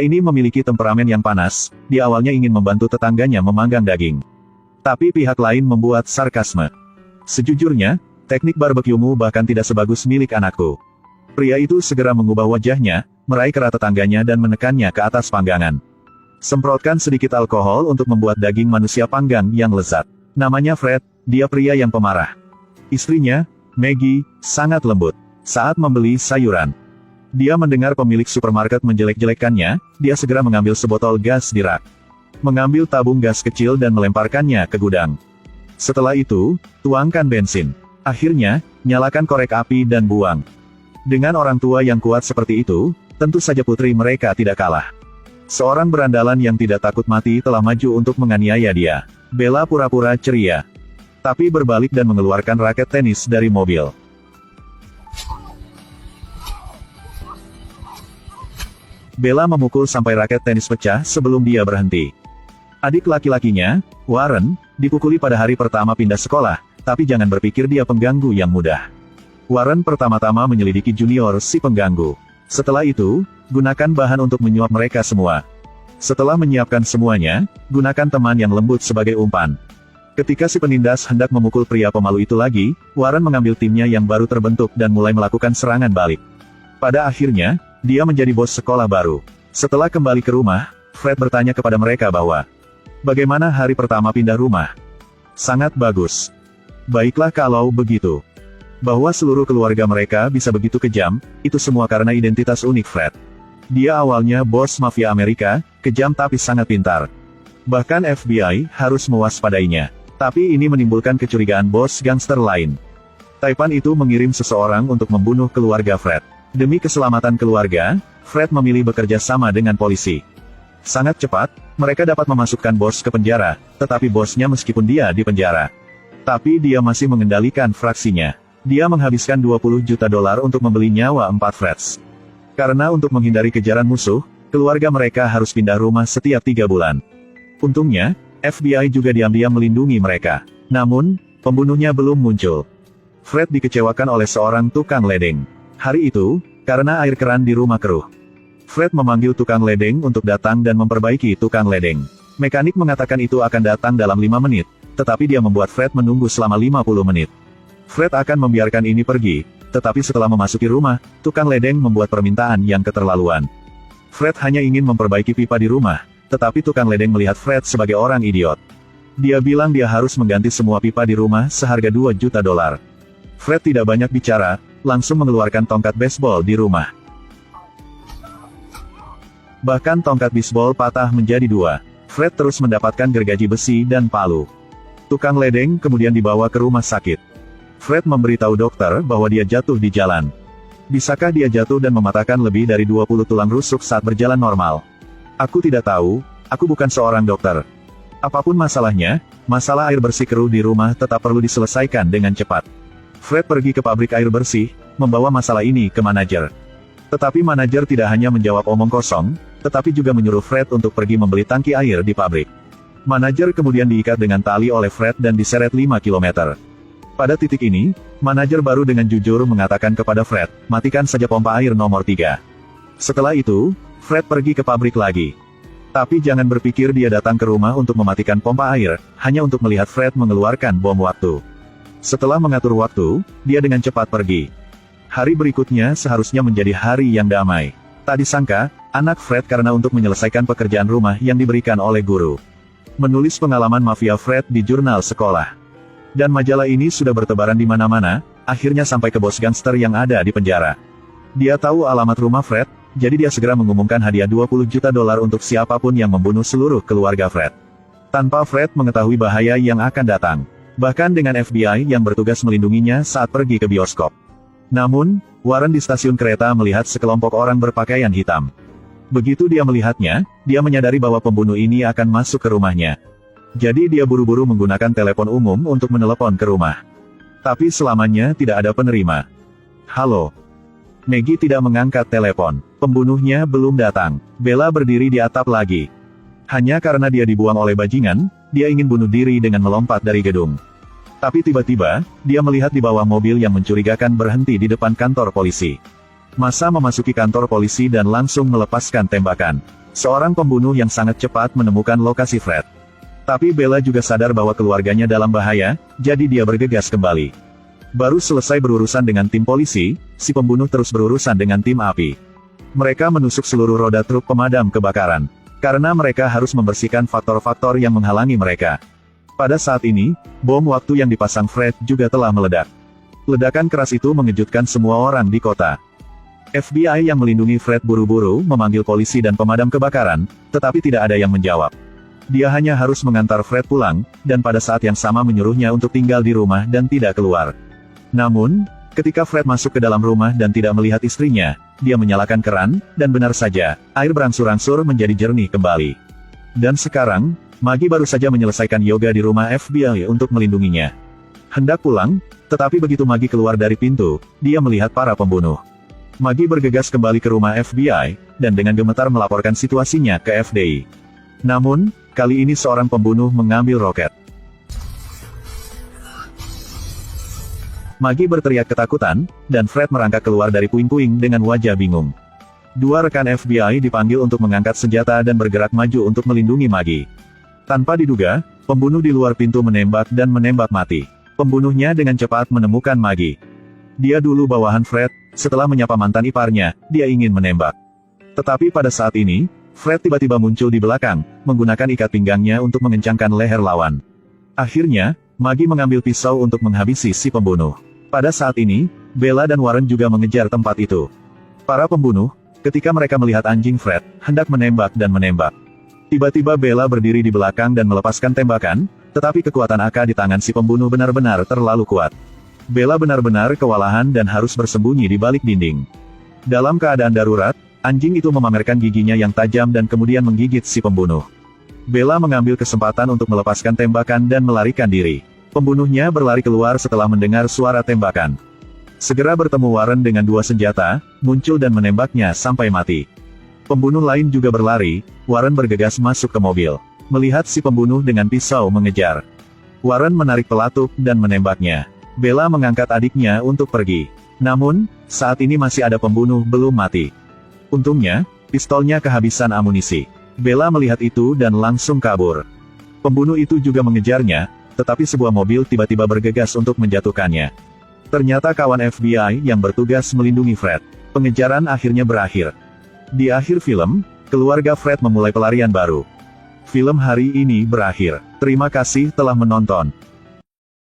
ini memiliki temperamen yang panas, dia awalnya ingin membantu tetangganya memanggang daging. Tapi pihak lain membuat sarkasme. Sejujurnya, teknik barbekyumu bahkan tidak sebagus milik anakku. Pria itu segera mengubah wajahnya, meraih kera tetangganya dan menekannya ke atas panggangan. Semprotkan sedikit alkohol untuk membuat daging manusia panggang yang lezat. Namanya Fred, dia pria yang pemarah. Istrinya, Maggie, sangat lembut. Saat membeli sayuran, dia mendengar pemilik supermarket menjelek-jelekannya, dia segera mengambil sebotol gas di rak. Mengambil tabung gas kecil dan melemparkannya ke gudang. Setelah itu, tuangkan bensin. Akhirnya, nyalakan korek api dan buang. Dengan orang tua yang kuat seperti itu, tentu saja putri mereka tidak kalah. Seorang berandalan yang tidak takut mati telah maju untuk menganiaya dia. Bella pura-pura ceria, tapi berbalik dan mengeluarkan raket tenis dari mobil. Bella memukul sampai raket tenis pecah sebelum dia berhenti. Adik laki-lakinya, Warren, dipukuli pada hari pertama pindah sekolah, tapi jangan berpikir dia pengganggu yang mudah. Warren pertama-tama menyelidiki junior si pengganggu. Setelah itu, gunakan bahan untuk menyuap mereka semua. Setelah menyiapkan semuanya, gunakan teman yang lembut sebagai umpan. Ketika si penindas hendak memukul pria pemalu itu lagi, Warren mengambil timnya yang baru terbentuk dan mulai melakukan serangan balik. Pada akhirnya, dia menjadi bos sekolah baru. Setelah kembali ke rumah, Fred bertanya kepada mereka bahwa, bagaimana hari pertama pindah rumah? Sangat bagus. Baiklah kalau begitu. Bahwa seluruh keluarga mereka bisa begitu kejam, itu semua karena identitas unik Fred. Dia awalnya bos mafia Amerika, kejam tapi sangat pintar. Bahkan FBI harus mewaspadainya. Tapi ini menimbulkan kecurigaan bos gangster lain. Taipan itu mengirim seseorang untuk membunuh keluarga Fred. Demi keselamatan keluarga, Fred memilih bekerja sama dengan polisi. Sangat cepat, mereka dapat memasukkan bos ke penjara, tetapi bosnya meskipun dia di penjara. Tapi dia masih mengendalikan fraksinya. Dia menghabiskan $20 juta untuk membeli nyawa 4 Freds. Karena untuk menghindari kejaran musuh, keluarga mereka harus pindah rumah setiap 3 bulan. Untungnya, FBI juga diam-diam melindungi mereka. Namun, pembunuhnya belum muncul. Fred dikecewakan oleh seorang tukang ledeng. Hari itu, karena air keran di rumah keruh, Fred memanggil tukang ledeng untuk datang dan memperbaiki tukang ledeng. Mekanik mengatakan itu akan datang dalam 5 menit, tetapi dia membuat Fred menunggu selama 50 menit. Fred akan membiarkan ini pergi, tetapi setelah memasuki rumah, tukang ledeng membuat permintaan yang keterlaluan. Fred hanya ingin memperbaiki pipa di rumah, tetapi tukang ledeng melihat Fred sebagai orang idiot. Dia bilang dia harus mengganti semua pipa di rumah seharga $2 juta. Fred tidak banyak bicara, langsung mengeluarkan tongkat baseball di rumah. Bahkan tongkat bisbol patah menjadi 2. Fred terus mendapatkan gergaji besi dan palu. Tukang ledeng kemudian dibawa ke rumah sakit. Fred memberitahu dokter bahwa dia jatuh di jalan. Bisakah dia jatuh dan mematahkan lebih dari 20 tulang rusuk saat berjalan normal? Aku tidak tahu, aku bukan seorang dokter. Apapun masalahnya, masalah air bersih keruh di rumah tetap perlu diselesaikan dengan cepat. Fred pergi ke pabrik air bersih, membawa masalah ini ke manajer. Tetapi manajer tidak hanya menjawab omong kosong, tetapi juga menyuruh Fred untuk pergi membeli tangki air di pabrik. Manajer kemudian diikat dengan tali oleh Fred dan diseret 5 km. Pada titik ini, manajer baru dengan jujur mengatakan kepada Fred, matikan saja pompa air nomor 3. Setelah itu, Fred pergi ke pabrik lagi. Tapi jangan berpikir dia datang ke rumah untuk mematikan pompa air, hanya untuk melihat Fred mengeluarkan bom waktu. Setelah mengatur waktu, dia dengan cepat pergi. Hari berikutnya seharusnya menjadi hari yang damai. Tak disangka, anak Fred karena untuk menyelesaikan pekerjaan rumah yang diberikan oleh guru, menulis pengalaman mafia Fred di jurnal sekolah. Dan majalah ini sudah bertebaran di mana-mana, akhirnya sampai ke bos gangster yang ada di penjara. Dia tahu alamat rumah Fred, jadi dia segera mengumumkan hadiah $20 juta untuk siapapun yang membunuh seluruh keluarga Fred. Tanpa Fred mengetahui bahaya yang akan datang. Bahkan dengan FBI yang bertugas melindunginya saat pergi ke bioskop. Namun, Warren di stasiun kereta melihat sekelompok orang berpakaian hitam. Begitu dia melihatnya, dia menyadari bahwa pembunuh ini akan masuk ke rumahnya. Jadi dia buru-buru menggunakan telepon umum untuk menelepon ke rumah. Tapi selamanya tidak ada penerima. Halo. Maggie tidak mengangkat telepon. Pembunuhnya belum datang. Bella berdiri di atap lagi. Hanya karena dia dibuang oleh bajingan, dia ingin bunuh diri dengan melompat dari gedung. Tapi tiba-tiba, dia melihat di bawah mobil yang mencurigakan berhenti di depan kantor polisi. Massa memasuki kantor polisi dan langsung melepaskan tembakan. Seorang pembunuh yang sangat cepat menemukan lokasi Fred. Tapi Bella juga sadar bahwa keluarganya dalam bahaya, jadi dia bergegas kembali. Baru selesai berurusan dengan tim polisi, si pembunuh terus berurusan dengan tim api. Mereka menusuk seluruh roda truk pemadam kebakaran. Karena mereka harus membersihkan faktor-faktor yang menghalangi mereka. Pada saat ini, bom waktu yang dipasang Fred juga telah meledak. Ledakan keras itu mengejutkan semua orang di kota. FBI yang melindungi Fred buru-buru memanggil polisi dan pemadam kebakaran, tetapi tidak ada yang menjawab. Dia hanya harus mengantar Fred pulang, dan pada saat yang sama menyuruhnya untuk tinggal di rumah dan tidak keluar. Namun, ketika Fred masuk ke dalam rumah dan tidak melihat istrinya, dia menyalakan keran, dan benar saja, air berangsur-angsur menjadi jernih kembali. Dan sekarang, Maggie baru saja menyelesaikan yoga di rumah FBI untuk melindunginya. Hendak pulang, tetapi begitu Maggie keluar dari pintu, dia melihat para pembunuh. Maggie bergegas kembali ke rumah FBI, dan dengan gemetar melaporkan situasinya ke FBI. Namun, kali ini seorang pembunuh mengambil roket. Maggie berteriak ketakutan, dan Fred merangkak keluar dari puing-puing dengan wajah bingung. Dua rekan FBI dipanggil untuk mengangkat senjata dan bergerak maju untuk melindungi Maggie. Tanpa diduga, pembunuh di luar pintu menembak dan menembak mati. Pembunuhnya dengan cepat menemukan Maggie. Dia dulu bawahan Fred, setelah menyapa mantan iparnya, dia ingin menembak. Tetapi pada saat ini, Fred tiba-tiba muncul di belakang, menggunakan ikat pinggangnya untuk mengencangkan leher lawan. Akhirnya, Maggie mengambil pisau untuk menghabisi si pembunuh. Pada saat ini, Bella dan Warren juga mengejar tempat itu. Para pembunuh, ketika mereka melihat anjing Fred, hendak menembak dan menembak. Tiba-tiba Bella berdiri di belakang dan melepaskan tembakan, tetapi kekuatan AK di tangan si pembunuh benar-benar terlalu kuat. Bella benar-benar kewalahan dan harus bersembunyi di balik dinding. Dalam keadaan darurat, anjing itu memamerkan giginya yang tajam dan kemudian menggigit si pembunuh. Bella mengambil kesempatan untuk melepaskan tembakan dan melarikan diri. Pembunuhnya berlari keluar setelah mendengar suara tembakan. Segera bertemu Warren dengan dua senjata, muncul dan menembaknya sampai mati. Pembunuh lain juga berlari, Warren bergegas masuk ke mobil. Melihat si pembunuh dengan pisau mengejar. Warren menarik pelatuk dan menembaknya. Bella mengangkat adiknya untuk pergi. Namun, saat ini masih ada pembunuh belum mati. Untungnya, pistolnya kehabisan amunisi. Bella melihat itu dan langsung kabur. Pembunuh itu juga mengejarnya, tetapi sebuah mobil tiba-tiba bergegas untuk menjatuhkannya. Ternyata kawan FBI yang bertugas melindungi Fred. Pengejaran akhirnya berakhir. Di akhir film, keluarga Fred memulai pelarian baru. Film hari ini berakhir. Terima kasih telah menonton.